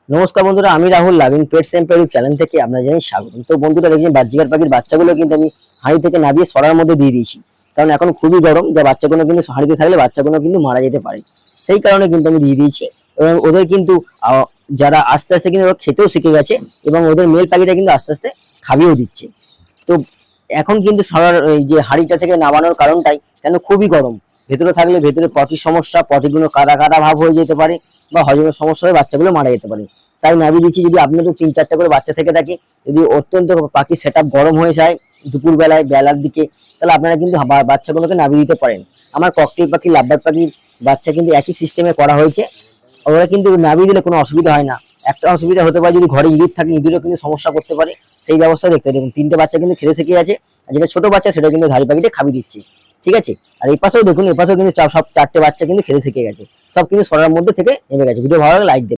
নমস্কার বন্ধুরা, আমি Rahul loving pets empire channel থেকে আপনাদের জানাই স্বাগত। তো বন্ধুরা দেখেন, বাজরিগার পাখির বাচ্চাগুলো কিন্তু আমি হাঁড়ি থেকে নামিয়ে সরার মধ্যে দিয়ে দিয়েছি, কারণ এখন খুবই গরম, যা বাচ্চাগুলো কিন্তু হাঁড়িতে থাকলে বাচ্চাগুলো কিন্তু মারা যেতে পারে। সেই কারণে কিন্তু আমি দিয়ে দিয়েছি। এবং ওদের কিন্তু যারা আস্তে আস্তে কিন্তু ওরা খেতেও শিখে গেছে, এবং ওদের মেল পাখিটা কিন্তু আস্তে আস্তে খাবিয়েও দিচ্ছে। তো এখন কিন্তু সরার এই যে হাঁড়িটা থেকে নামানোর কারণটাই কেন, খুবই গরম। ভেতরে থাকলে ভেতরে পটির সমস্যা, পটিগুলো কাদা কাদা ভাব হয়ে যেতে পারে, বা হজমের সমস্যা হয়ে বাচ্চাগুলো মারা যেতে পারে। তাই নামিয়ে দিচ্ছি। যদি আপনাদের 3-4টা করে বাচ্চা থেকে থাকে, যদি অত্যন্ত পাখির সেট গরম হয়ে যায় দুপুর বেলায় বেলার দিকে, তাহলে আপনারা কিন্তু বাচ্চাগুলোকে নামিয়ে দিতে পারেন। আমার ককটেল পাখি, লাভবার্ড পাখির বাচ্চা কিন্তু একই সিস্টেমে করা হয়েছে। ওরা কিন্তু নামিয়ে দিলে কোনো অসুবিধা হয় না। একটা অসুবিধা হতে পারে, যদি ঘরে ইঁদুর থাকে, ইঁদুরও কিন্তু সমস্যা করতে পারে। সেই ব্যবস্থা দেখতে দেখুন, 3টে বাচ্চা কিন্তু খেতে শিখে আছে। আর যেটা ছোট বাচ্চা সেটা কিন্তু ধাড়ি পাখিতে খাবি দিচ্ছে। ঠিক আছে। আর এই পাশেও দেখুন, এই পাশেও কিন্তু সব 4টে বাচ্চা কিন্তু খেতে শিখে গেছে। সব কিন্তু সরার মধ্যে থেকে নেমে গেছে। ভিডিও ভালো লাগলে লাইক দেবেন।